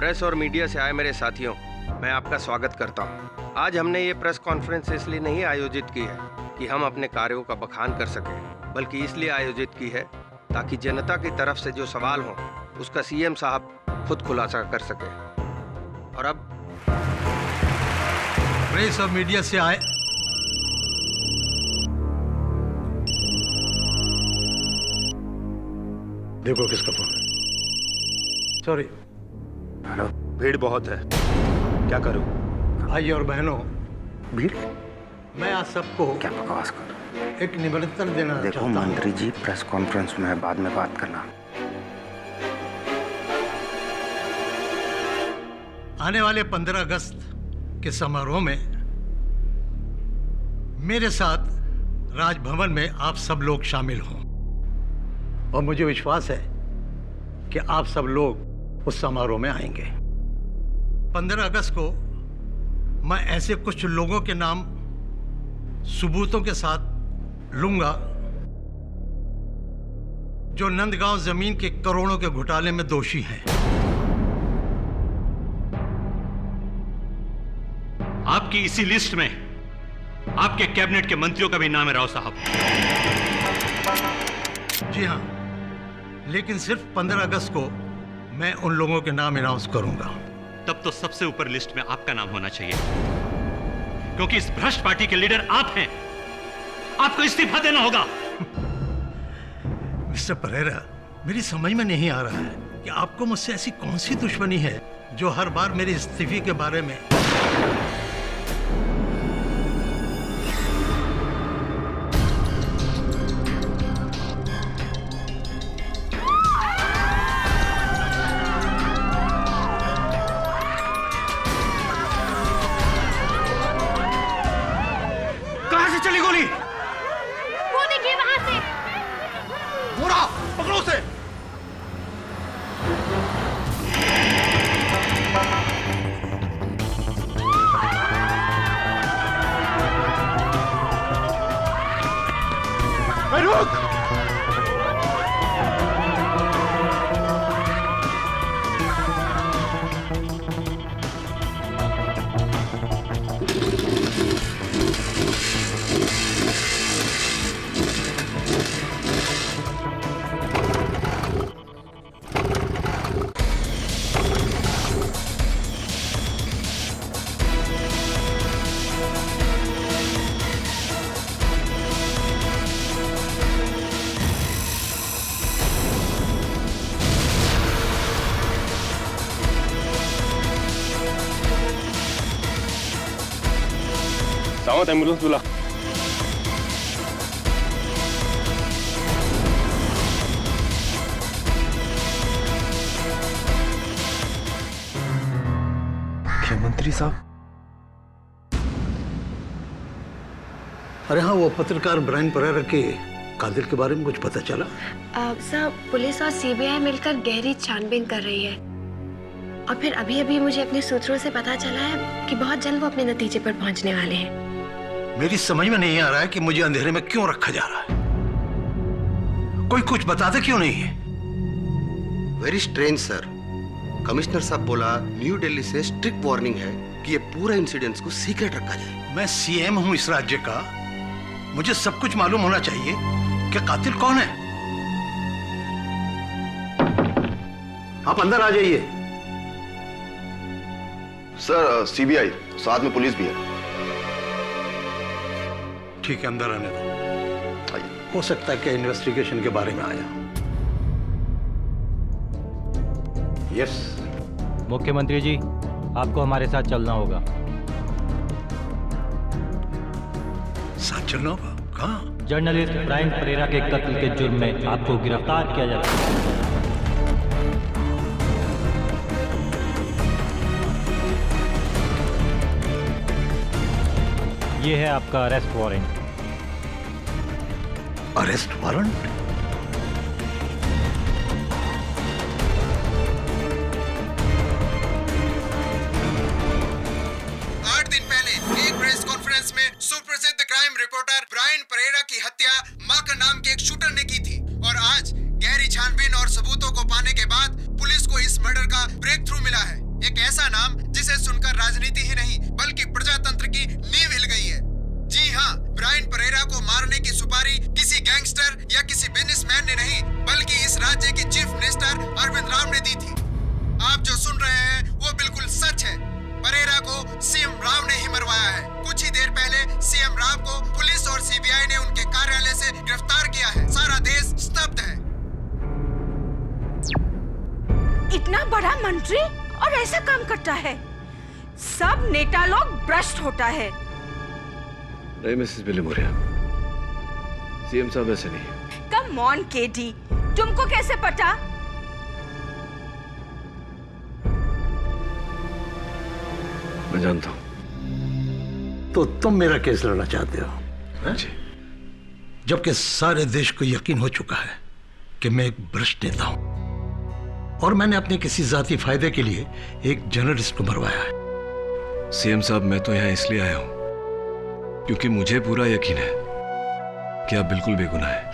Press और media से आए मेरे साथियों, मैं आपका स्वागत करता हूं। आज हमने ये प्रेस कॉन्फ्रेंस इसलिए नहीं आयोजित की है कि हम अपने कार्यों का बखान कर सकें, बल्कि इसलिए आयोजित की है ताकि जनता की तरफ से जो सवाल हो उसका सीएम साहब खुद खुलासा कर सके। और अब प्रेस और मीडिया से आए देखो किसका फोन है। सॉरी। हेलो, भीड़ बहुत है, क्या करूं? भाई और बहनों, भीड़? मैं आज सबको क्या बकवास कर? एक निमंत्रण देना देखो चाहता हूं। मंत्री जी, प्रेस कॉन्फ्रेंस में बाद में बात करना। आने वाले 15 अगस्त के समारोह में मेरे साथ राजभवन में आप सब लोग शामिल हों और मुझे विश्वास है कि आप सब लोग उस समारोह में आएंगे। 15 अगस्त को मैं ऐसे कुछ लोगों के नाम सबूतों के साथ लूंगा जो नंदगांव जमीन के करोड़ों के घोटाले में दोषी हैं। आपकी इसी लिस्ट में आपके कैबिनेट के मंत्रियों का भी नाम है, राव साहब। जी हाँ, लेकिन सिर्फ 15 अगस्त को मैं उन लोगों के नाम अनाउंस करूंगा। तब तो सबसे ऊपर लिस्ट में आपका नाम होना चाहिए, क्योंकि इस भ्रष्ट पार्टी के लीडर आप हैं। आपको इस्तीफा देना होगा। मिस्टर परेरा, मेरी समझ में नहीं आ रहा है कि आपको मुझसे ऐसी कौन सी दुश्मनी है जो हर बार मेरे इस्तीफे के बारे में चली गोली? वो देखिए वहां से। मोरा, पकड़ो उसे। रुक! सावत एम्बुलेंस बुला। मुख्यमंत्री साहब? अरे हाँ, वो पत्रकार ब्रायन परेरा के कातिल के बारे में कुछ पता चला? सर, पुलिस और सीबीआई मिलकर गहरी छानबीन कर रही है और फिर अभी अभी मुझे अपने सूत्रों से पता चला है कि बहुत जल्द वो अपने नतीजे पर पहुंचने वाले हैं। मेरी समझ में नहीं आ रहा है कि मुझे अंधेरे में क्यों रखा जा रहा है। कोई कुछ बताते क्यों नहीं है? Very strange sir. कमिश्नर साहब बोला न्यू दिल्ली से स्ट्रिक्ट वार्निंग है कि ये पूरा इंसिडेंस को सीक्रेट रखा जाए। मैं सीएम हूं इस राज्य का, मुझे सब कुछ मालूम होना चाहिए कि कातिल कौन है। आप अंदर आ जाइए। सर, सीबीआई साथ में पुलिस भी है। ठीक है, अंदर आने दो। हो सकता है कि इन्वेस्टिगेशन के बारे में आया। यस। मुख्यमंत्री जी, आपको हमारे साथ चलना होगा। साथ चलना होगा? कहाँ? जर्नलिस्ट ब्रायन परेरा के कत्ल के जुर्म में आपको गिरफ्तार किया जाता है। ये है आपका arrest warrant. Arrest warrant? Press conference में सुप्रसिद्ध क्राइम रिपोर्टर ब्रायन परेरा की हत्या माकर नाम के एक शूटर ने की थी और आज गहरी छानबीन और सबूतों को पाने के बाद पुलिस को इस मर्डर का ब्रेक थ्रू मिला है। एक ऐसा नाम जिसे सुनकर राजनीति ही नहीं बल्कि प्रजातंत्र की नींव हिल गई है। जी हाँ, ब्रायन परेरा को मारने की सुपारी किसी गैंगस्टर या किसी बिजनेसमैन ने नहीं बल्कि इस राज्य के चीफ मिनिस्टर अरविंद राव ने दी थी। आप जो सुन रहे हैं वो बिल्कुल सच है। परेरा को सीएम राव ने ही मरवाया है। कुछ ही देर पहले सीएम राव को पुलिस और सीबीआई ने उनके कार्यालय से गिरफ्तार किया है। सारा देश स्तब्ध है। इतना बड़ा मंत्री और ऐसा काम करता है। सब नेता लोग भ्रष्ट होता है। नहीं मिसेस बिली मोरिया, सीएम साहब ऐसे नहीं। कम ऑन केटी, तुमको कैसे पता? मैं जानता हूं। तो तुम मेरा केस लड़ना चाहते हो? जी। जबकि सारे देश को यकीन हो चुका है कि मैं एक भ्रष्ट नेता हूं और मैंने अपने किसी जाती फायदे के लिए एक जर्नलिस्ट को मरवाया है। सीएम साहब, मैं तो यहां इसलिए आया हूं क्योंकि मुझे पूरा यकीन है कि आप बिल्कुल बेगुनाह हैं।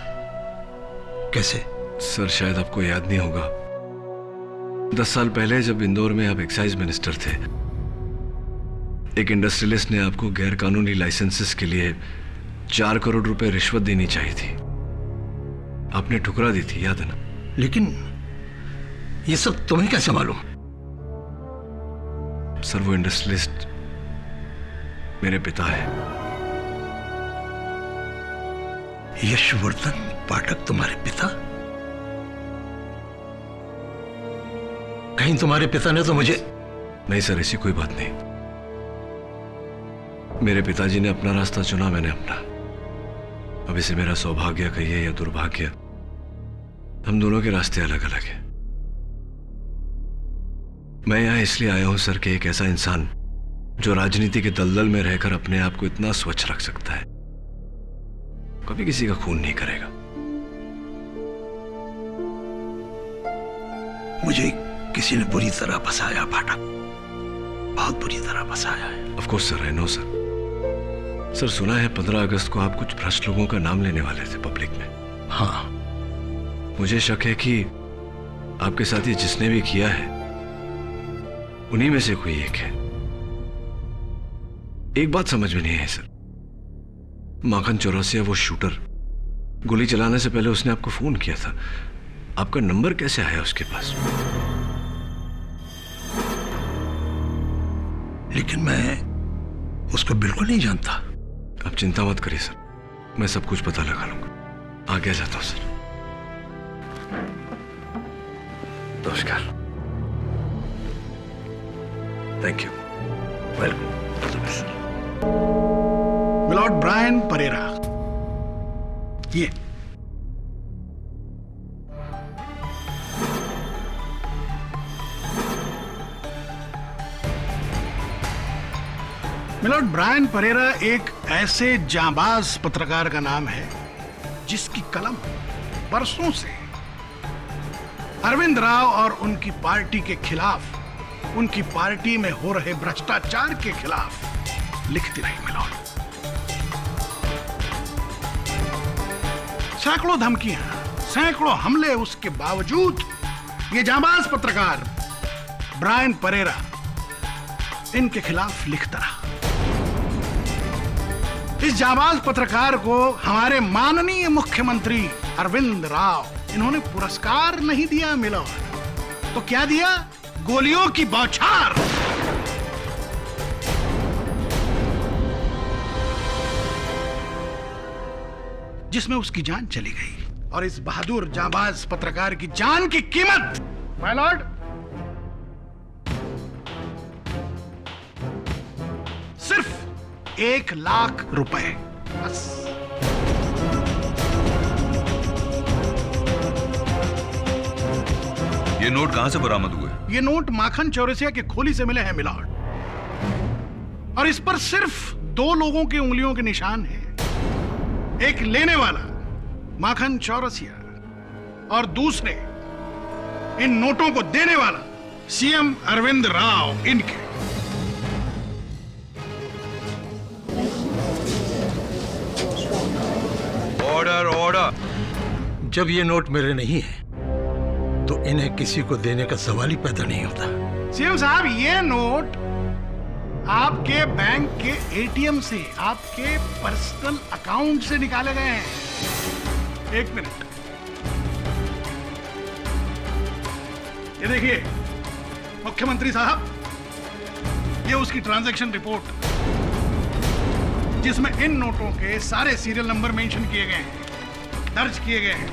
कैसे? सर, शायद आपको याद नहीं होगा, 10 साल पहले जब इंदौर में आप एक्साइज मिनिस्टर थे, एक इंडस्ट्रियलिस्ट ने आपको गैर कानूनी लाइसेंसेस के लिए 4 करोड़ रुपए रिश्वत देनी चाहिए थी। आपने ठुकरा दी थी, याद है ना? लेकिन ये सब तुम्हें कैसे मालूम? सर, वो इंडस्ट्रियलिस्ट मेरे पिता है। यशवर्धन पाठक तुम्हारे पिता? कहीं तुम्हारे पिता ने तो मुझे... नहीं सर, ऐसी कोई बात नहीं। मेरे पिताजी ने अपना रास्ता चुना, मैंने अपना। अब इसे मेरा सौभाग्य कहिए या दुर्भाग्य, हम दोनों के रास्ते अलग अलग हैं। मैं यहां इसलिए आया हूं सर कि एक ऐसा इंसान जो राजनीति के दलदल में रहकर अपने आप को इतना स्वच्छ रख सकता है, कभी किसी का खून नहीं करेगा। मुझे किसी ने बुरी तरह फंसाया पाठक, बहुत बुरी तरह फंसाया है। Of course sir, I know sir. Sir, सुना है 15 अगस्त को आप कुछ भ्रष्ट लोगों का नाम लेने वाले थे पब्लिक में। हाँ। मुझे शक है कि आपके साथ ये जिसने भी किया है उन्हीं में से कोई एक है। एक बात समझ में नहीं है सर, माखन चौरसिया वो शूटर, गोली चलाने से पहले उसने आपको फोन किया था, आपका नंबर कैसे आया उसके पास? लेकिन मैं उसको बिल्कुल नहीं जानता। आप चिंता मत करिए सर, मैं सब कुछ पता लगा लूंगा। आगे जाता हूं सर। नमस्कार। Thank you. Welcome. Milord Brian Pereira, ये मिलॉर्ड ब्रायन परेरा एक ऐसे जांबाज पत्रकार का नाम है जिसकी कलम बरसों से अरविंद राव और उनकी पार्टी के खिलाफ, उनकी पार्टी में हो रहे भ्रष्टाचार के खिलाफ लिखती रही। मिलॉर्ड, सैकड़ों धमकियां, सैकड़ों हमले, उसके बावजूद ये जांबाज पत्रकार ब्रायन परेरा इनके खिलाफ लिखता रहा। इस जांबाज पत्रकार को हमारे माननीय मुख्यमंत्री अरविंद राव, इन्होंने पुरस्कार नहीं दिया मिलॉर्ड, तो क्या दिया? गोलियों की बौछार। जिसमें उसकी जान चली गई। और इस बहादुर जांबाज पत्रकार की जान की कीमत, माय लॉर्ड, सिर्फ 1 लाख रुपए बस। ये नोट कहां से बरामद हुए? ये नोट माखन चौरसिया के खोली से मिले हैं मिलॉर्ड, और इस पर सिर्फ 2 लोगों की उंगलियों के निशान हैं। एक लेने वाला माखन चौरसिया और दूसरे इन नोटों को देने वाला सीएम अरविंद राव। इनके ऑर्डर ऑर्डर। जब ये नोट मेरे नहीं है तो इन्हें किसी को देने का सवाल ही पैदा नहीं होता। सीएम साहब, ये नोट आपके बैंक के एटीएम से, आपके पर्सनल अकाउंट से निकाले गए हैं। एक मिनट, ये देखिए मुख्यमंत्री साहब, ये उसकी ट्रांजैक्शन रिपोर्ट, जिसमें इन नोटों के सारे सीरियल नंबर मेंशन किए गए हैं, दर्ज किए गए हैं।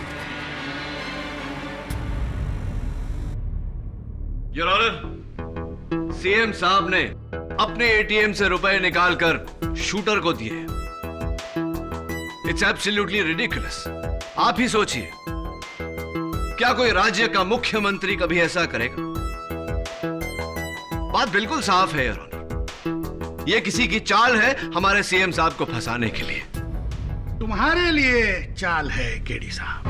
योर ऑनर, सीएम साहब ने अपने एटीएम से रुपए निकालकर शूटर को दिए। It's absolutely ridiculous. आप ही सोचिए, क्या कोई राज्य का मुख्यमंत्री कभी ऐसा करेगा? बात बिल्कुल साफ है योर ऑनर, यह किसी की चाल है हमारे सीएम साहब को फंसाने के लिए। तुम्हारे लिए चाल है केडी साहब,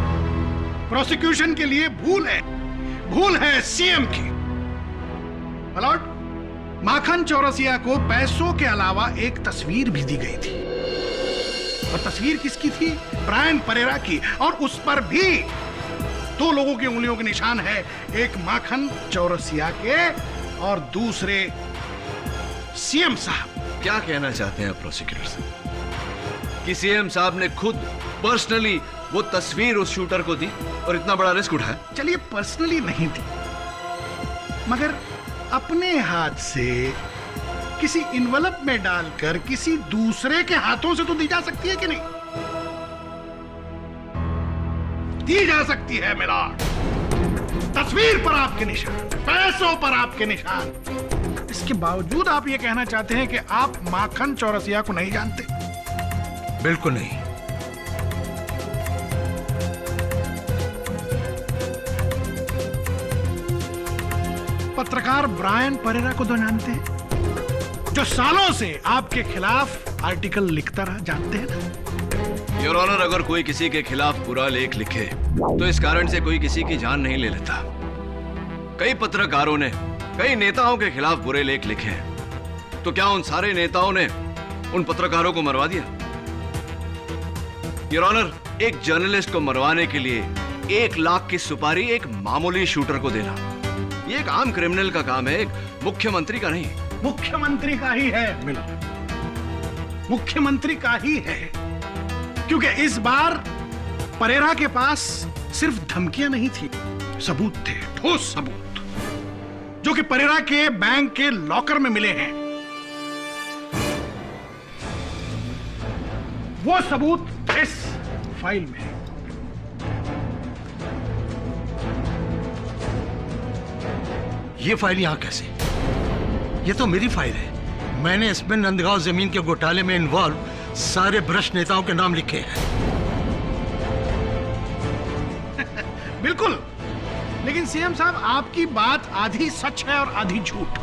प्रोसिक्यूशन के लिए भूल है सीएम की। मलॉर्ड, माखन चौरसिया को पैसों के अलावा एक तस्वीर भी दी गई थी, और तस्वीर किसकी थी? ब्रायन परेरा की, और उस पर भी 2 लोगों की उंगलियों के निशान है, एक माखन चौरसिया के और दूसरे सीएम साहब। क्या कहना चाहते हैं प्रोसिक्यूटर साहब कि सीएम साहब ने खुद पर्सनली वो तस्वीर उस शूटर को दी और इतना बड़ा रिस्क उठाया? चलिए, पर्सनली नहीं दी, मगर अपने हाथ से किसी इन्वेलप में डालकर किसी दूसरे के हाथों से तो दी जा सकती है कि नहीं? दी जा सकती है मिलॉर्ड। तस्वीर पर आपके निशान, पैसों पर आपके निशान। इसके बावजूद आप ये कहना चाहते हैं कि आप माखन चौरसिया को नहीं जानते? बिल्कुल नहीं। पत्रकार ब्रायन परेरा को तो जानते हैं, जो सालों से आपके खिलाफ आर्टिकल लिखता रहा, जानते हैं ना? योर ऑनर, अगर कोई किसी के खिलाफ बुरा लेख लिखे तो इस कारण से कोई किसी की जान नहीं ले लेता। कई पत्रकारों ने कई नेताओं के खिलाफ बुरे लेख लिखे हैं, तो क्या उन सारे नेताओं ने उन पत्रकारों को मरवा दिया? योर ऑनर, एक जर्नलिस्ट को मरवाने के लिए 1 लाख की सुपारी एक मामूली शूटर को देना, ये एक आम क्रिमिनल का काम है, एक मुख्यमंत्री का नहीं। मुख्यमंत्री का ही है मिलॉर्ड, मुख्यमंत्री का ही है, क्योंकि इस बार परेरा के पास सिर्फ धमकियां नहीं थी, सबूत थे, ठोस सबूत, जो कि परेरा के बैंक के लॉकर में मिले हैं। वो सबूत इस फाइल में है। ये फाइल यहां कैसे? ये तो मेरी फाइल है। मैंने इसमें नंदगांव जमीन के घोटाले में इन्वॉल्व सारे भ्रष्ट नेताओं के नाम लिखे हैं। बिल्कुल, लेकिन सीएम साहब, आपकी बात आधी सच है और आधी झूठ।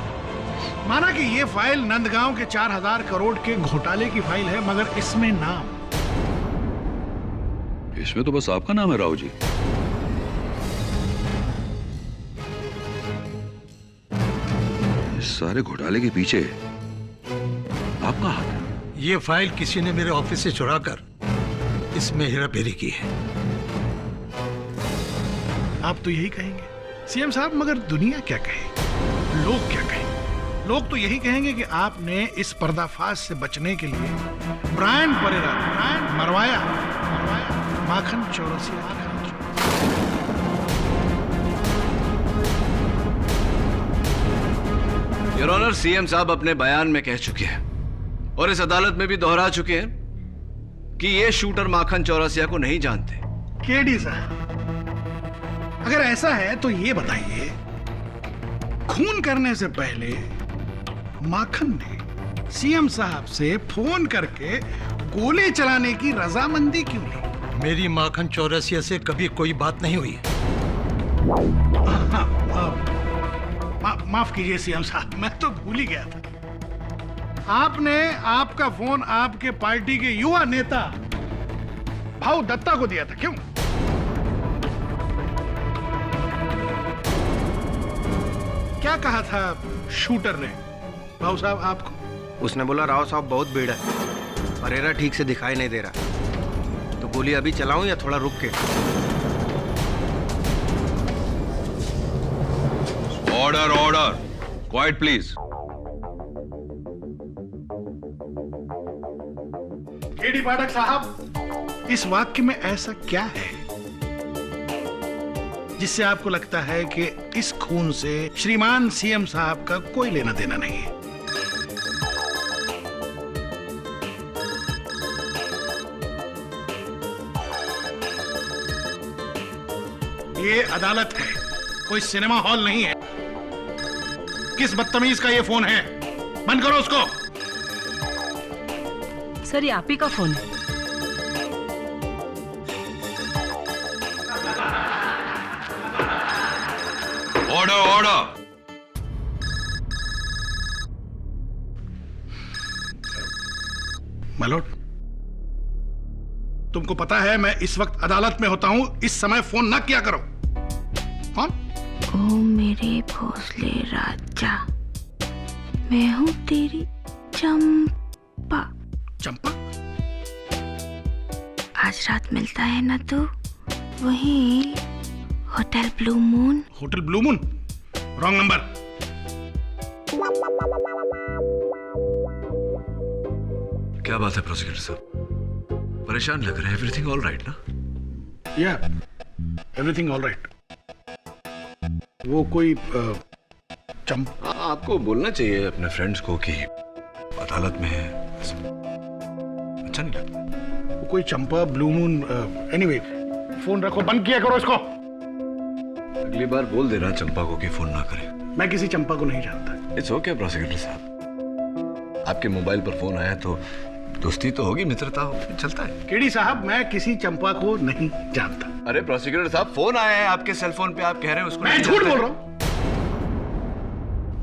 माना कि ये फाइल नंदगांव के 4000 करोड़ के घोटाले की फाइल है, मगर इसमें नाम, इसमें तो बस आपका नाम है राव जी। इस सारे घोटाले के पीछे आपका हाथ है। ये फाइल किसी ने मेरे ऑफिस से चुराकर इसमें हेराफेरी की है। आप तो यही कहेंगे सीएम साहब, मगर दुनिया क्या कहे, लोग क्या कहेंगे? लोग तो यही कहेंगे कि आपने इस पर्दाफाश से बचने के लिए ब्रायन परेरा मरवाया Makhan Chaurasia. Your honour, CM साहब अपने बयान में कह चुके हैं और इस अदालत में भी दोहरा चुके हैं कि ये शूटर माखन चौरसिया को नहीं जानते। केडी साहब, अगर ऐसा है तो ये बताइए, खून करने से पहले माखन ने सीएम साहब से फोन करके गोली चलाने की रजामंदी क्यों ली? मेरी माखन चौरसिया से कभी कोई बात नहीं हुई। माफ कीजिए सीएम साहब, मैं तो भूल ही गया था। आपने आपका फोन आपके पार्टी के युवा नेता भाऊ दत्ता को दिया था, क्यों? क्या कहा था शूटर ने भाऊ साहब आपको? उसने बोला राव साहब बहुत भीड़ है, परेरा ठीक से दिखाई नहीं दे रहा, तो गोली अभी चलाऊं या थोड़ा रुक के? Order order. Quiet please. KD Pathak साहब, इस वाक्य में ऐसा क्या है जिससे आपको लगता है कि इस खून से श्रीमान सीएम साहब का कोई लेना देना नहीं है? ये अदालत है, कोई सिनेमा हॉल नहीं है। किस बदतमीज का ये फोन है? बंद करो उसको। सर, ये आप ही का फोन है। Order order. मलोट, तुमको पता है मैं इस वक्त अदालत में होता हूं, इस समय फोन न किया करो। कौन? ओ मेरे भोसले राजा, मैं हूँ तेरी चंपा। चंपा? आज रात मिलता है ना तू, वहीं hotel blue moon. Hotel blue moon? Wrong number. क्या बात है प्रोसिक्यूटर साहब, परेशान लग रहे हैं? एवरीथिंग ऑल राइट ना? या एवरीथिंग ऑल राइट। वो कोई चंपा? आपको बोलना चाहिए अपने फ्रेंड्स को कि अदालत में है। अच्छा नहीं लगता? वो कोई चंपा, ब्लू मून, एनीवे फोन रखो, बंद किया करो इसको। अगली बार बोल देना चंपा को कि फोन ना करे। मैं किसी चंपा को नहीं जानता। इट्स ओके प्रोसिक्यूटर साहब, आपके मोबाइल पर फोन आया तो दोस्ती तो होगी, मित्रता होगी, चलता है। केडी साहब, मैं किसी चंपा को नहीं जानता। अरे प्रोसिक्यूटर साहब, फोन आया है आपके सेल फोन पे, आप कह रहे हैं उसको? मैं झूठ बोल रहा हूँ।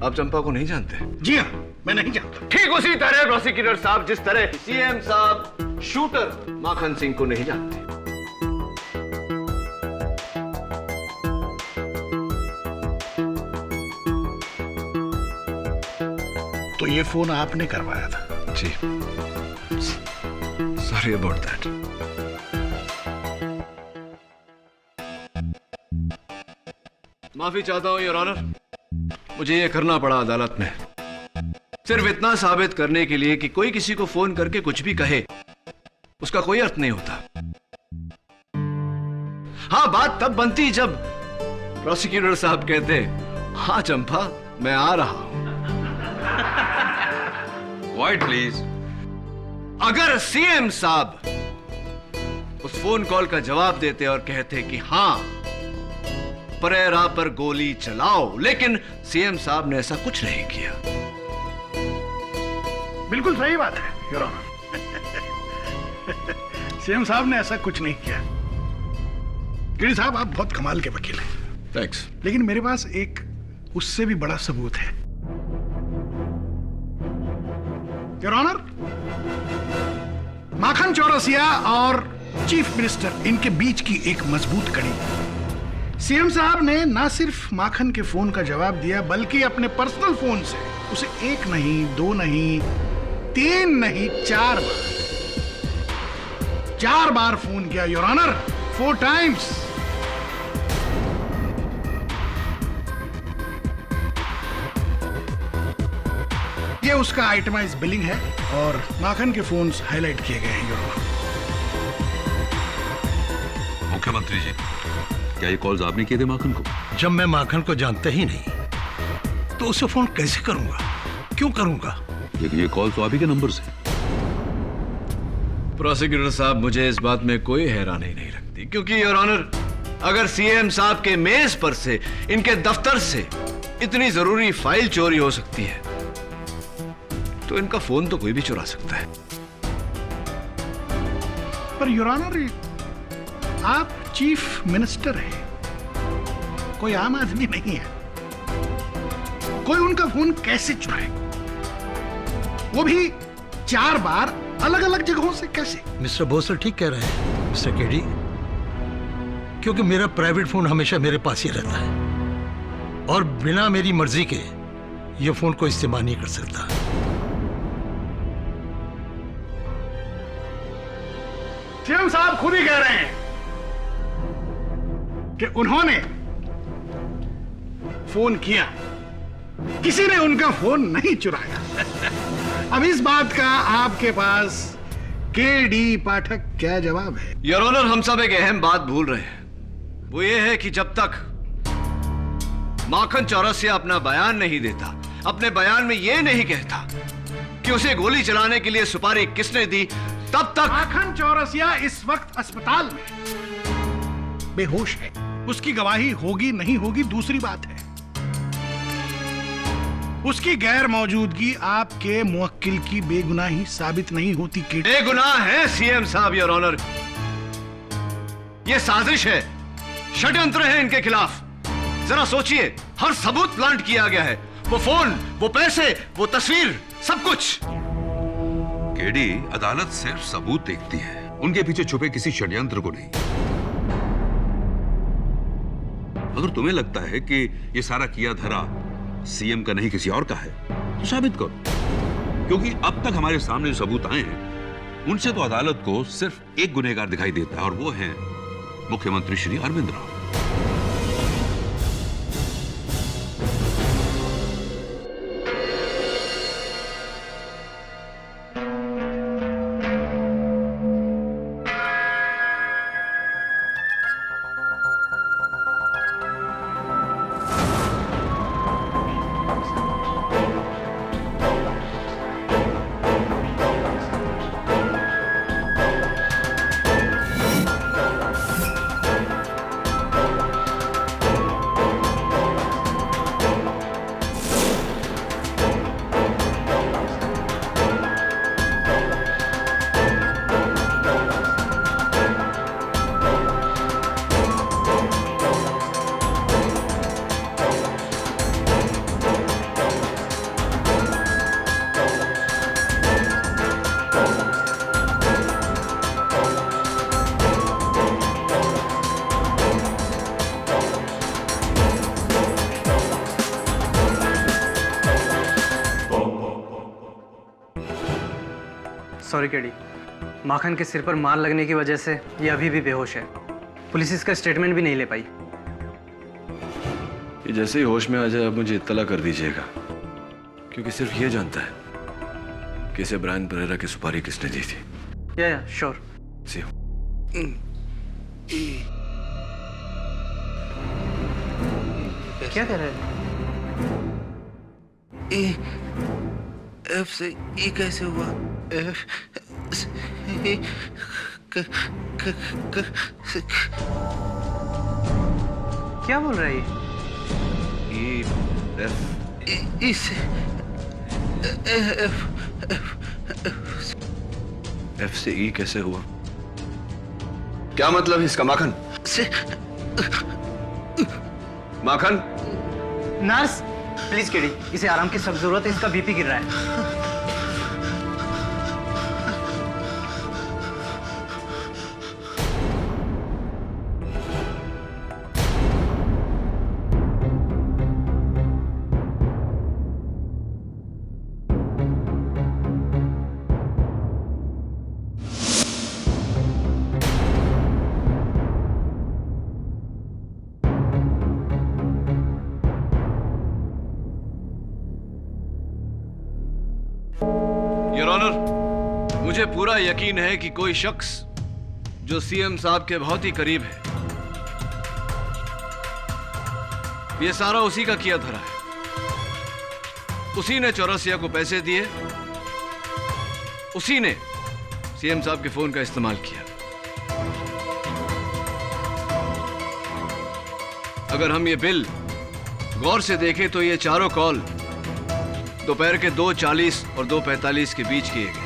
आप चंपा को नहीं जानते? जी हाँ, मैं नहीं जानता। ठीक उसी तरह प्रोसिक्यूटर साहब, जिस तरह सीएम साहब शूटर माखन सिंह को नहीं जानते। तो ये फोन आपने करवाया था? जी, सॉरी अबाउट दैट। माफी चाहता हूं योर ऑनर, मुझे ये करना पड़ा अदालत में सिर्फ इतना साबित करने के लिए कि कोई किसी को फोन करके कुछ भी कहे उसका कोई अर्थ नहीं होता। हाँ, बात तब बनती जब प्रोसिक्यूटर साहब कहते, हाँ चंपा मैं आ रहा हूं। Quite please. अगर सीएम साहब उस फोन कॉल का जवाब देते और कहते कि हाँ परेरा पर गोली चलाओ, लेकिन सीएम साहब ने ऐसा कुछ नहीं किया। बिल्कुल सही बात है योर ऑनर। सीएम साहब ने ऐसा कुछ नहीं किया। केडी साहब, आप बहुत कमाल के वकील हैं। थैंक्स। लेकिन मेरे पास एक उससे भी बड़ा सबूत है योर ऑनर। माखन चौरसिया और चीफ मिनिस्टर, इनके बीच की एक मजबूत कड़ी। सीएम साहब ने ना सिर्फ माखन के फोन का जवाब दिया, बल्कि अपने पर्सनल फोन से उसे 1 नहीं, 2 नहीं, 3 नहीं, 4 बार फोन किया योर ऑनर। 4 टाइम्स। ये उसका आइटमाइज बिलिंग है और माखन के फोन्स हाईलाइट किए गए हैं योर ऑनर। मुख्यमंत्री जी, क्या ये कॉल्स आपने किए थे माखन को? जब मैं माखन को जानता ही नहीं तो उसे फोन कैसे करूंगा, क्यों करूंगा? ये कॉल तो आप ही के नंबर से। प्रोसिक्यूटर साहब, मुझे इस बात में कोई हैरानी नहीं लगती, क्योंकि योर ऑनर अगर सीएम साहब के मेज पर से, इनके दफ्तर से इतनी जरूरी फाइल चोरी हो सकती है तो इनका फोन तो कोई भी चुरा सकता है। पर योर ऑनर, आप चीफ मिनिस्टर हैं, कोई आम आदमी नहीं है। कोई उनका फोन कैसे चुराए, वो भी 4 बार अलग अलग जगहों से? कैसे? मिस्टर भोसले ठीक कह रहे हैं मिस्टर केडी, क्योंकि मेरा प्राइवेट फोन हमेशा मेरे पास ही रहता है और बिना मेरी मर्जी के ये फोन को इस्तेमाल नहीं कर सकता। सीएम साहब खुद ही कह रहे हैं कि उन्होंने फोन किया किसी ने उनका फोन नहीं चुराया। अब इस बात का आपके पास के.डी. पाठक क्या जवाब है? योर ऑनर, हम सब एक अहम बात भूल रहे हैं। वो ये है कि जब तक माखन चौरसिया अपना बयान नहीं देता, अपने बयान में ये नहीं कहता कि उसे गोली चलाने के लिए सुपारी किसने दी, तब तक माखन चौरसिया इस वक्त अस्पताल में बेहोश है। उसकी गवाही होगी नहीं होगी दूसरी बात है। उसकी गैर मौजूदगी आपके मुवक्किल की बेगुनाही साबित नहीं होती। बेगुनाह है सीएम साहब योर ऑनर। ये साजिश है, षड्यंत्र है इनके खिलाफ। जरा सोचिए, हर सबूत प्लांट किया गया है। वो फोन, वो पैसे, वो तस्वीर, सब कुछ। केडी, अदालत सिर्फ सबूत देखती है, उनके पीछे छुपे किसी षड्यंत्र को नहीं। अगर तुम्हें लगता है कि ये सारा किया धरा सीएम का नहीं किसी और का है, तो साबित करो। क्योंकि अब तक हमारे सामने जो सबूत आए हैं, उनसे तो अदालत को सिर्फ एक गुनहगार दिखाई देता है, और वो है मुख्यमंत्री श्री अरविंद राव। सॉरी केडी, माखन के सिर पर मार लगने की वजह से ये अभी भी बेहोश है। पुलिस इसका स्टेटमेंट भी नहीं ले पाई। ये जैसे ही होश में आ जाए, आप मुझे इत्तला कर दीजिएगा, क्योंकि सिर्फ ये जानता है कि इसे ब्रायन परेरा की सुपारी किसने दी थी। या श्योर। C you. क्या कह रहे हैं? एफ से ई कैसे हुआ? एफ से ई क्या बोल रहा है ये? ई से एफ से ई कैसे हुआ? क्या मतलब है इसका माखन? से माखन, नर्स प्लीज केडी, इसे आराम की सख्त जरूरत है। इसका बीपी गिर रहा है। योर ऑनर, मुझे पूरा यकीन है कि कोई शख्स जो सीएम साहब के बहुत ही करीब है, ये सारा उसी का किया धरा है। उसी ने चौरसिया को पैसे दिए, उसी ने सीएम साहब के फोन का इस्तेमाल किया। अगर हम ये बिल गौर से देखें तो ये चारों कॉल दोपहर के 2:40 और 2:45 के बीच किए गए।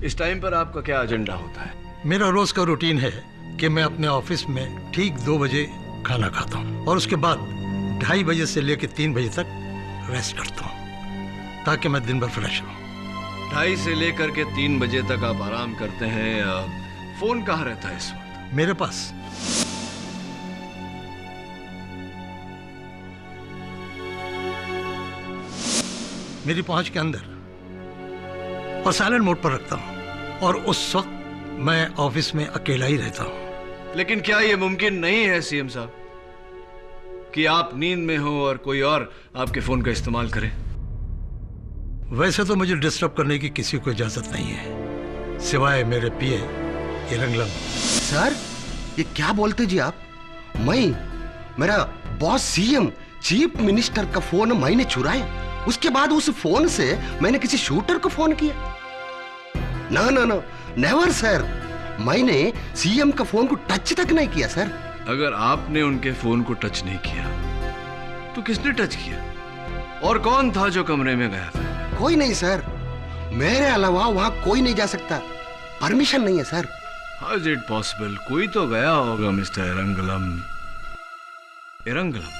इस टाइम पर आपका क्या एजेंडा होता है? मेरा रोज का रूटीन है कि मैं अपने ऑफिस में ठीक 2 बजे खाना खाता हूँ और उसके बाद 2:30 बजे से लेकर 3 बजे तक रेस्ट करता हूँ ताकि मैं दिन भर फ्रेश रहूँ। 2:30 से लेकर के 3 बजे तक आप आराम करते हैं। फोन कहाँ रहता है इस वक्त? मेरे पास। मेरी पहुंच के अंदर और साइलेंट मोड पर रखता हूं और उस वक्त मैं ऑफिस में अकेला ही रहता हूं। लेकिन क्या यह मुमकिन नहीं है सीएम साहब कि आप नींद में हो और कोई और आपके फोन का इस्तेमाल करे? वैसे तो मुझे डिस्टर्ब करने की किसी को इजाजत नहीं है, सिवाय मेरे पिए इरंगलम। सर ये क्या बोलते जी आप? मेरा बॉस सीएम चीफ मिनिस्टर का फोन मैंने चुराया, उसके बाद उस फोन से मैंने किसी शूटर को फोन किया? ना ना ना, नेवर सर, मैंने सीएम का फोन को टच तक नहीं किया सर। अगर आपने उनके फोन को टच नहीं किया तो किसने टच किया? और कौन था जो कमरे में गया था? कोई नहीं सर, मेरे अलावा वहां कोई नहीं जा सकता, परमिशन नहीं है sir. How is it possible? कोई तो गया होगा मिस्टर एरंगलम। एरंगलम,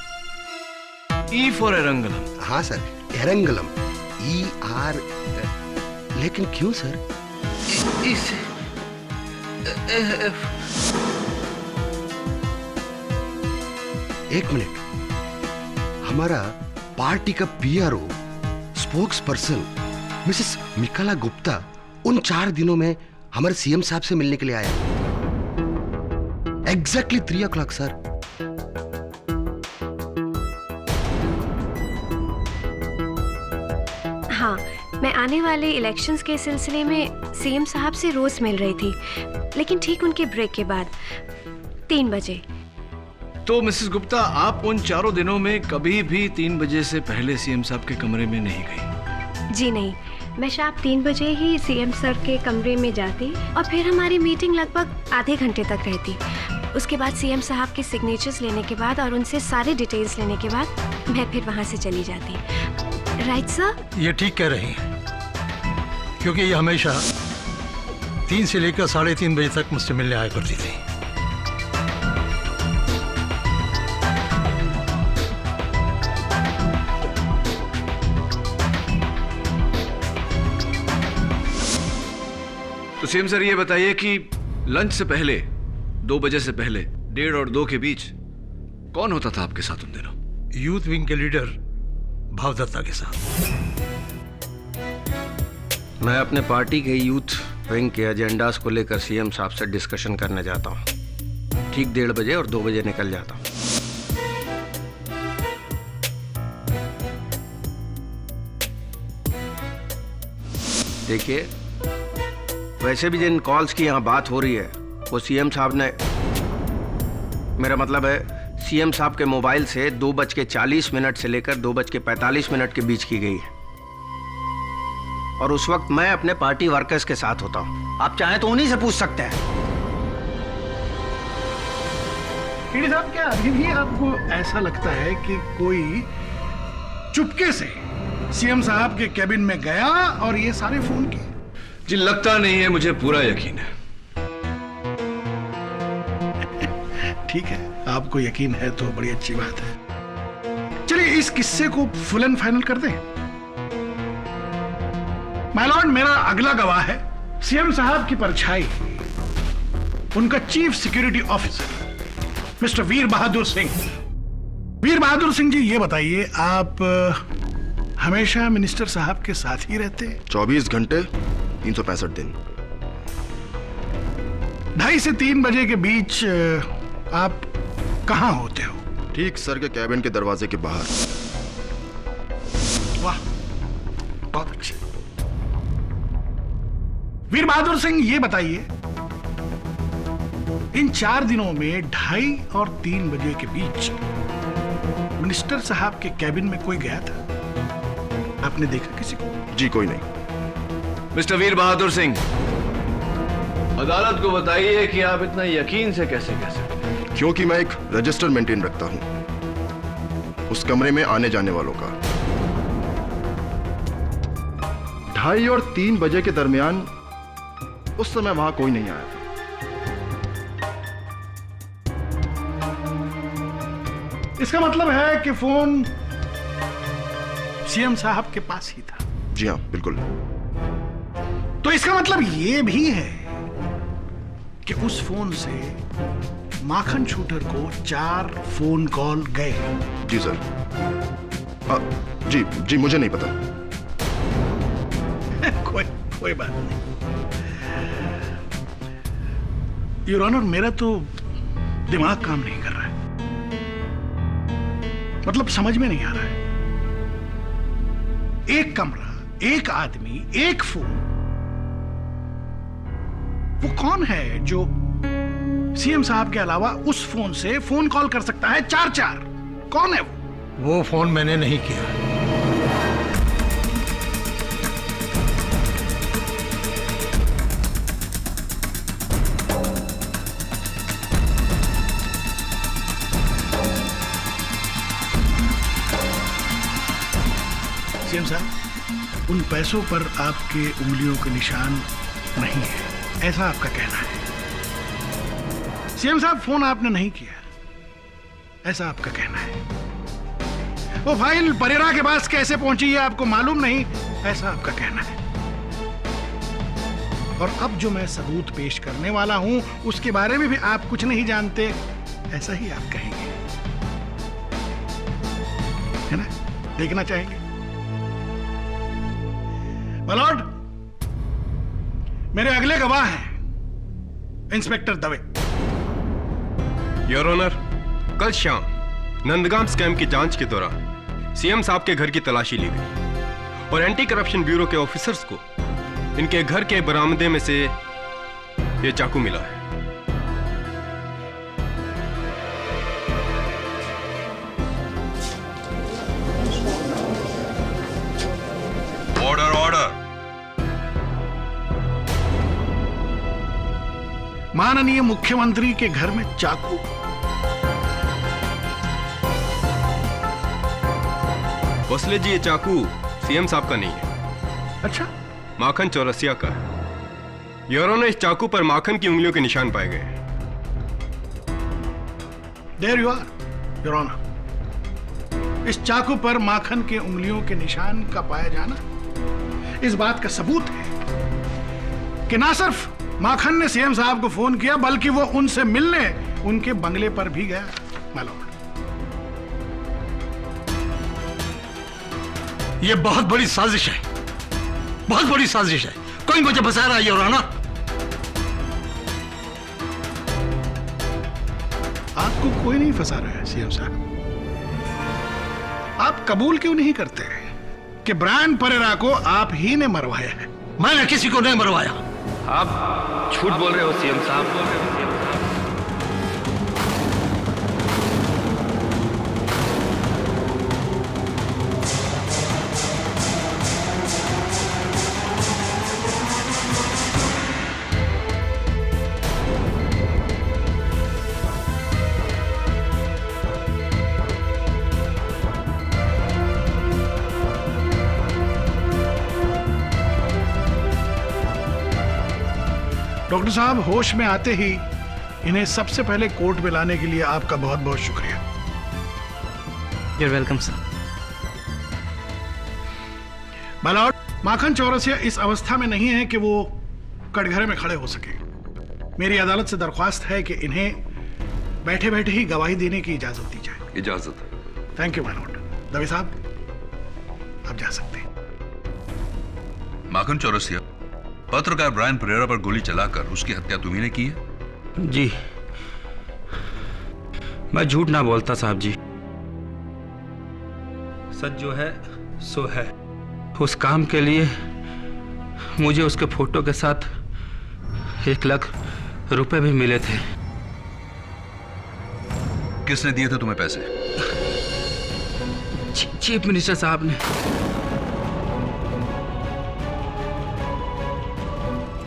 E for एरंगलम। हाँ सर, एरंगलम, ER। लेकिन क्यों सर? एक मिनट, हमारा पार्टी का PRO spokesperson Mrs Michaela Gupta उन 4 दिनों में हमारे सीएम साहब से मिलने के लिए आया। Exactly 3 o'clock sir. हाँ, मैं आने वाले इलेक्शंस के सिलसिले में सीएम साहब से रोज मिल रही थी, लेकिन ठीक उनके ब्रेक के बाद 3 बजे। तो मिसेस गुप्ता, आप उन 4 दिनों में कभी भी 3 बजे से पहले सीएम साहब के कमरे में नहीं गई? जी नहीं, मैं शाम 3 बजे ही सीएम सर के कमरे में जाती और फिर हमारी मीटिंग लगभग आधे घंटे तक रहती। उसके बाद सीएम साहब के सिग्नेचर्स लेने के बाद और उनसे सारे डिटेल्स लेने के बाद मैं फिर वहां से चली जाती। Right sir? ये ठीक कह रही हैं, क्योंकि ये हमेशा 3 से लेकर 3:30 बजे तक मुझसे मिलने आया करती थी। तो सीएम सर ये बताइए कि लंच से पहले 2 बजे से पहले 1:30 और 2 के बीच कौन होता था आपके साथ उन दिनों? यूथ विंग के लीडर भावदत्ता के साथ। मैं अपने पार्टी के यूथ विंग के एजेंडास को लेकर सीएम साहब से डिस्कशन करने जाता हूँ। ठीक 1:30 बजे और 2 बजे निकल जाता हूँ। देखिए, वैसे भी जिन कॉल्स की यहाँ बात हो रही है वो सीएम साहब ने, मेरा मतलब है सीएम साहब के मोबाइल से 2:40 से लेकर 2:45 के बीच की गई है। और उस वक्त मैं अपने पार्टी वर्कर्स के साथ होता हूँ। आप चाहें तो उन्हीं से पूछ सकते हैं। केडी साहब, क्या अभी भी आपको ऐसा लगता है कि कोई चुपके से सीएम साहब के कैबिन में गया और ये सारे फोन किए? जी लगता नहीं है, मुझे पूरा यकीन है। ठीक है, आपको यकीन है तो बड़ी अच्छी बात है। चलिए इस किस्से को फुल एंड फाइनल कर दें। माय लॉर्ड, मेरा अगला गवाह है सीएम साहब की परछाई, उनका चीफ सिक्योरिटी ऑफिसर मिस्टर वीर बहादुर सिंह। वीर बहादुर सिंह जी, ये बताइए, आप हमेशा मिनिस्टर साहब के साथ ही रहते? 24 घंटे 365 दिन। 2:30 से 3 बजे के बीच आप कहां होते हो? ठीक सर के कैबिन के दरवाजे के बाहर। वाह, बहुत अच्छे। वीर बहादुर सिंह, ये बताइए, इन 4 दिनों में 2:30 और 3 बजे के बीच मिनिस्टर साहब के कैबिन में कोई गया था? आपने देखा किसी को? जी कोई नहीं। मिस्टर वीर बहादुर सिंह, अदालत को बताइए कि आप इतना यकीन से कैसे कह सकते हैं? क्योंकि मैं एक रजिस्टर मेंटेन रखता हूं उस कमरे में आने जाने वालों का। 2:30 और 3 बजे के दरमियान उस समय वहां कोई नहीं आया था। इसका मतलब है कि फोन सीएम साहब के पास ही था? जी हाँ, बिल्कुल। तो इसका मतलब यह भी है कि उस फोन से माखन शूटर को 4 फोन कॉल गए? जी सर। जी मुझे नहीं पता। कोई बात नहीं। योर ऑनर, मेरा तो दिमाग काम नहीं कर रहा है। मतलब समझ में नहीं आ रहा है। एक कमरा, एक आदमी, एक फोन। वो कौन है जो सीएम साहब के अलावा उस फोन से फोन कॉल कर सकता है 4-4? कौन है वो फोन मैंने नहीं किया। सीएम साहब, उन पैसों पर आपके उंगलियों के निशान नहीं है, ऐसा आपका कहना है। सीएम साहब, फोन आपने नहीं किया, ऐसा आपका कहना है। वो फाइल परेरा के पास कैसे पहुंची है आपको मालूम नहीं, ऐसा आपका कहना है। और अब जो मैं सबूत पेश करने वाला हूं उसके बारे में भी आप कुछ नहीं जानते, ऐसा ही आप कहेंगे, है ना? देखना चाहेंगे? मलॉर्ड, मेरे अगले गवाह हैं इंस्पेक्टर दवे। योर ऑनर, कल शाम नंदगाम स्कैम की जांच के दौरान सीएम साहब के घर की तलाशी ली गई और एंटी करप्शन ब्यूरो के ऑफिसर्स को इनके घर के बरामदे में से ये चाकू मिला है। Order order. माननीय मुख्यमंत्री के घर में चाकू? भोसले जी, ये चाकू सीएम साहब का नहीं है। अच्छा? माखन चौरसिया का है। योर ऑनर, इस चाकू पर माखन की उंगलियों के निशान पाए गए। There you are, your honour. इस चाकू पर माखन के उंगलियों के निशान का पाया जाना इस बात का सबूत है कि ना सिर्फ माखन ने सीएम साहब को फोन किया, बल्कि वो उनसे मिलने उनके बंगले पर भी गया। मालूम, ये बहुत बड़ी साजिश है, बहुत बड़ी साजिश है। कोई मुझे फंसा रहा है, योर ऑनर। आपको कोई नहीं फंसा रहा है सीएम साहब। आप कबूल क्यों नहीं करते कि ब्रायन परेरा को आप ही ने मरवाया है? मैंने किसी को नहीं मरवाया। आप झूठ बोल रहे हो सीएम साहब। डॉक्टर साहब, होश में आते ही इन्हें सबसे पहले कोर्ट में लाने के लिए आपका बहुत बहुत शुक्रिया। You're welcome, sir. मालॉर्ड, माखन चौरसिया इस अवस्था में नहीं है कि वो कटघरे में खड़े हो सके। मेरी अदालत से दरख्वास्त है कि इन्हें बैठे बैठे ही गवाही देने की इजाजत दी जाए। इजाजत है। Thank you मालॉर्ड। दवे साहब, आप जा सकते हैं। माखन चौरसिया, पत्रकार ब्रायन परेरा पर गोली चलाकर उसकी हत्या तुम्ही ने की है? जी, मैं झूठ ना बोलता साहब जी। सच जो है सो है। उस काम के लिए मुझे उसके फोटो के साथ 1 लाख रुपए भी मिले थे। किसने दिए थे तुम्हें पैसे? चीफ मिनिस्टर साहब ने।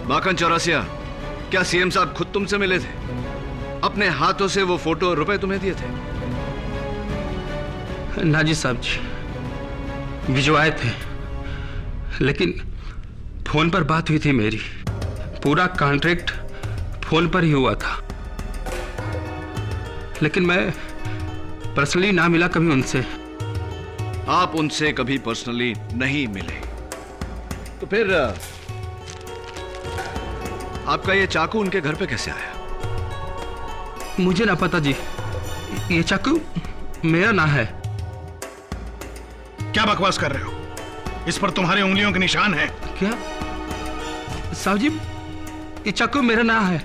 माखन चौरसिया, क्या सीएम साहब खुद तुमसे मिले थे? अपने हाथों से वो फोटो और रुपए तुम्हें दिए थे? ना जी साहब जी, भिजवाए थे, लेकिन फोन पर बात हुई थी मेरी। पूरा कॉन्ट्रैक्ट फोन पर ही हुआ था, लेकिन मैं पर्सनली ना मिला कभी उनसे। आप उनसे कभी पर्सनली नहीं मिले, तो फिर आपका ये चाकू उनके घर पे कैसे आया? मुझे ना पता जी, ये चाकू मेरा ना है। क्या बकवास कर रहे हो? इस पर तुम्हारी उंगलियों के निशान हैं। क्या साहब जी, ये चाकू मेरा ना है,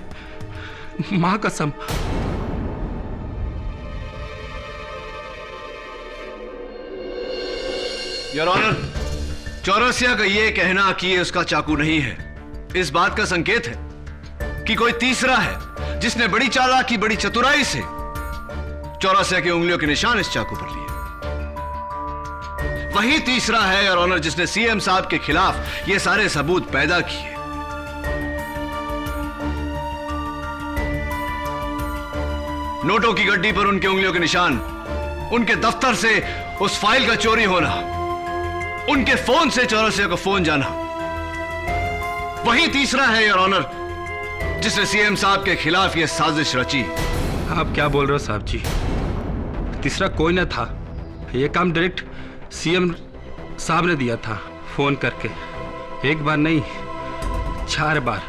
मां कसम। योर ऑनर, चौरसिया का ये कहना कि ये उसका चाकू नहीं है, इस बात का संकेत है कि कोई तीसरा है जिसने बड़ी चालाकी, बड़ी चतुराई से चौरसिया की उंगलियों के निशान इस चाकू पर लिए। वही तीसरा है योर ऑनर जिसने सीएम साहब के खिलाफ ये सारे सबूत पैदा किए। नोटों की गड्डी पर उनके उंगलियों के निशान, उनके दफ्तर से उस फाइल का चोरी होना, उनके फोन से चौरसिया को फोन जाना, वही तीसरा है योर ऑनर जिसने सीएम साहब के खिलाफ यह साजिश रची। आप क्या बोल रहे हो साहब जी? तीसरा कोई ना था, यह काम डायरेक्ट सीएम साहब ने दिया था फोन करके। एक बार नहीं, 4 बार।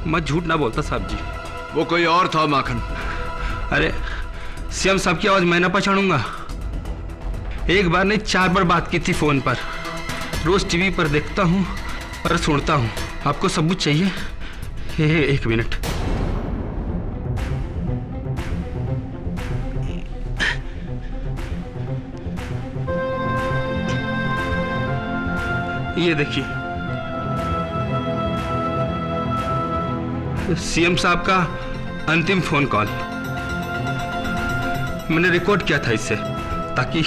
मैं झूठ ना बोलता साहब जी। वो कोई और था माखन। अरे सीएम साहब की आवाज मैं ना पहचानूंगा? एक बार नहीं 4 बार बात की थी फोन पर। रोज टीवी पर देखता हूं और सुनता हूं। आपको सबूत चाहिए? एक मिनट। ये देखिए, सीएम साहब का अंतिम फोन कॉल मैंने रिकॉर्ड किया था इससे, ताकि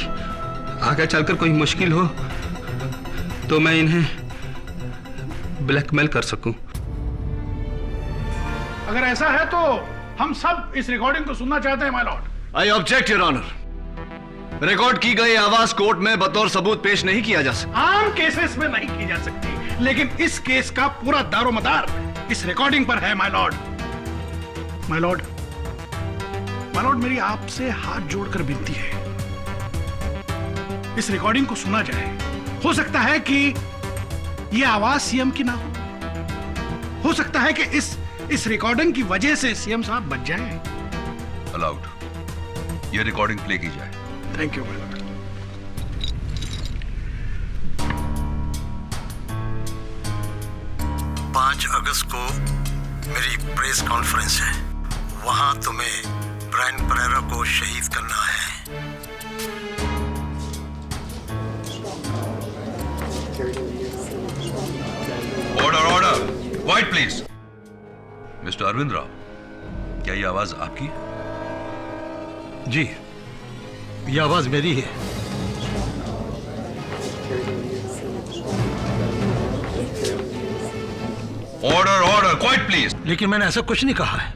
आगे चलकर कोई मुश्किल हो तो मैं इन्हें ब्लैकमेल कर सकूं। अगर ऐसा है तो हम सब इस रिकॉर्डिंग को सुनना चाहते हैं my lord. I object your honour. Record की गई आवाज कोर्ट में बतौर सबूत पेश नहीं किया जा सकता। आम केसेस में नहीं की जा सकती, लेकिन इस केस का पूरा दारोमदार इस रिकॉर्डिंग पर है my Lord. My Lord, my Lord, मेरी आपसे हाथ जोड़कर विनती है, इस रिकॉर्डिंग को सुना जाए। हो सकता है कि यह आवाज सीएम की ना हो सकता है कि इस रिकॉर्डिंग की वजह से सीएम साहब बच जाएं। अलाउड, ये रिकॉर्डिंग प्ले की जाए। Thank you my Lord. 5 अगस्त को मेरी प्रेस कॉन्फ्रेंस है, वहां तुम्हें ब्रायन परेरा को शहीद करना है। Order, order, quiet please. Mister Arvind Rao, क्या ये आवाज आपकी है? जी, ये आवाज मेरी है। Order, order, quiet please. लेकिन मैंने ऐसा कुछ नहीं कहा है।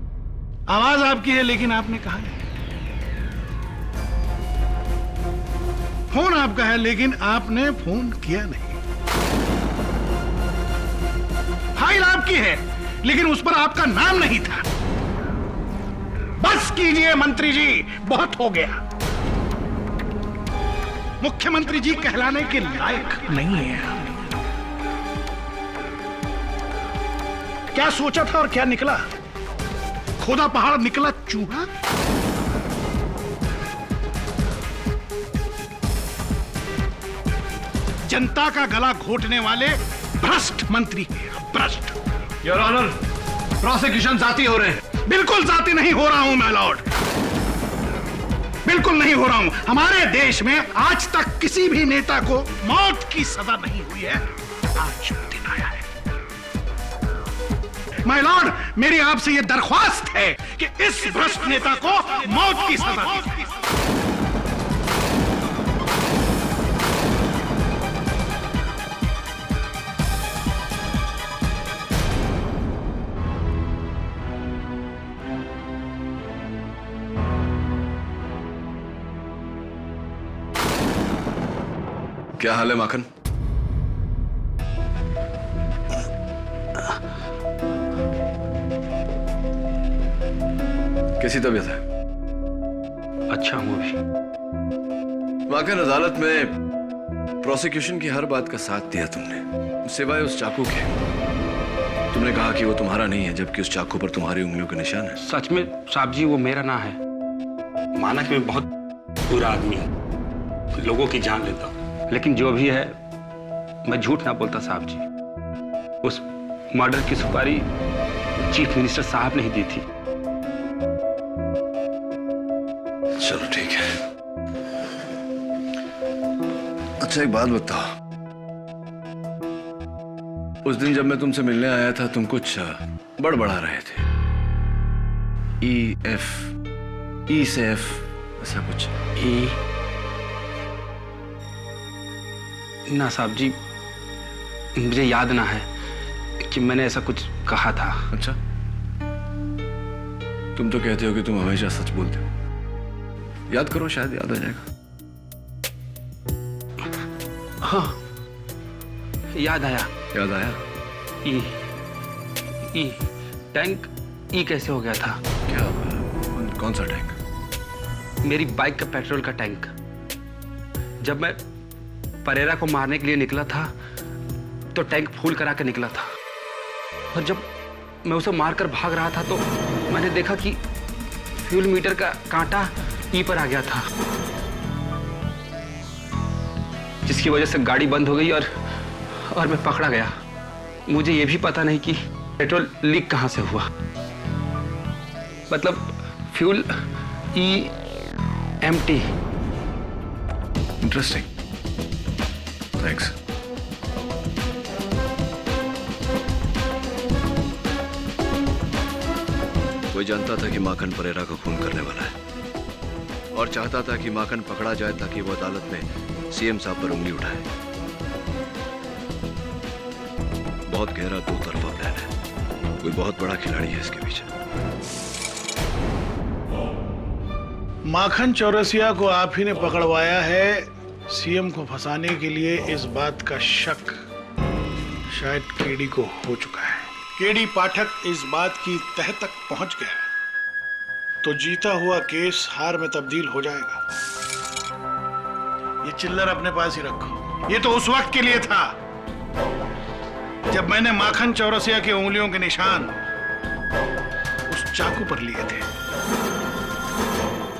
आवाज आपकी है, लेकिन आपने कहा है। फोन आपका है, लेकिन आपने फोन किया नहीं। फाइल आपकी है, लेकिन उस पर आपका नाम नहीं था। बस कीजिए मंत्री जी, बहुत हो गया। मुख्यमंत्री जी कहलाने के लायक नहीं है। क्या सोचा था और क्या निकला? खोदा पहाड़ निकला चूहा। जनता का गला घोटने वाले भ्रष्ट मंत्री हैं, भ्रष्ट। योर ऑनर, प्रोसिक्यूशन जाती हो रहे हैं। बिल्कुल जाती नहीं हो रहा हूं मैं लॉर्ड, बिल्कुल नहीं हो रहा हूं। हमारे देश में आज तक किसी भी नेता को मौत की सजा नहीं हुई है। आज दिन आया है माय लॉर्ड। मेरी आपसे यह दरख्वास्त है कि इस भ्रष्ट नेता को मौत की सजा दी। क्या हाल है माखन? कैसी तबीयत है? अच्छा हूं अभी। माखन, अदालत में प्रोसिक्यूशन की हर बात का साथ दिया तुमने, सिवाय उस चाकू के। तुमने कहा कि वो तुम्हारा नहीं है, जबकि उस चाकू पर तुम्हारी उंगलियों के निशान है। सच में साहब जी, वो मेरा ना है। माना कि मैं बहुत बुरा आदमी हूं, लोगों की जान लेता हूं, लेकिन जो भी है मैं झूठ ना बोलता साहब जी। उस मर्डर की सुपारी चीफ मिनिस्टर साहब ने ही दी थी। अच्छा एक बात बताओ, उस दिन जब मैं तुमसे मिलने आया था तुम कुछ बड़बड़ा रहे थे। ई से एफ ऐसा कुछ। ना साहब जी, मुझे याद ना है कि मैंने ऐसा कुछ कहा था। अच्छा, तुम तो कहते हो कि तुम हमेशा सच बोलते हो। याद करो, शायद याद आ जाएगा। हाँ, याद आया। याद आया? ई टैंक ई कैसे हो गया था? क्या? कौन सा टैंक? मेरी बाइक का पेट्रोल का टैंक। जब मैं परेरा को मारने के लिए निकला था तो टैंक फुल करा के निकला था, और जब मैं उसे मारकर भाग रहा था तो मैंने देखा कि फ्यूल मीटर का कांटा ई पर आ गया था, जिसकी वजह से गाड़ी बंद हो गई और मैं पकड़ा गया। मुझे यह भी पता नहीं कि पेट्रोल लीक कहां से हुआ। मतलब फ्यूल ई एम्प्टी। Interesting, thanks. कोई जानता था कि माखन परेरा को खून करने वाला है और चाहता था कि माखन पकड़ा जाए ताकि वो अदालत में सीएम साहब पर उंगली उठाए। बहुत गहरा दो तरफा प्लान है, कोई बहुत बड़ा खिलाड़ी है इसके पीछे। माखन चौरसिया को आप ही ने पकड़वाया है। सीएम को फंसाने के लिए इस बात का शक शायद केडी को हो चुका है। केडी पाठक इस बात की तह तक पहुंच गया तो जीता हुआ केस हार में तब्दील हो जाएगा। ये चिल्लर अपने पास ही रखो। ये तो उस वक्त के लिए था जब मैंने माखन चौरसिया की उंगलियों के निशान उस चाकू पर लिए थे।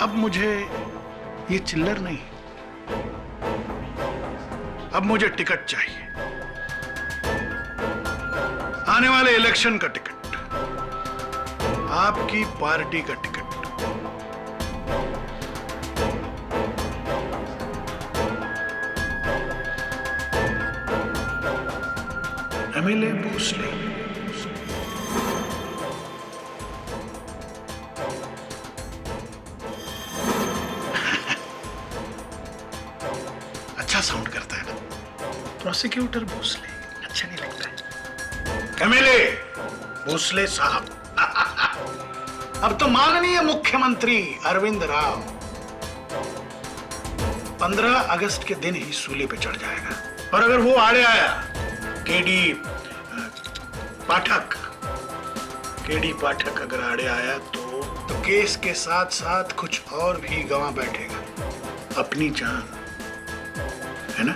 अब मुझे ये चिल्लर नहीं, अब मुझे टिकट चाहिए, आने वाले इलेक्शन का टिकट, आपकी पार्टी का टिकट। एमएलए भोसले। अच्छा साउंड करता है ना? प्रोसिक्यूटर भोसले अच्छा नहीं लगता है। एमएलए भोसले साहब। अब तो माननीय मुख्यमंत्री अरविंद राव 15 अगस्त के दिन ही सूली पे चढ़ जाएगा, और अगर वो आड़े आया केडी पाठक अगर आड़े आया तो केस के साथ साथ कुछ और भी गंवा बैठेगा, अपनी जान, है ना?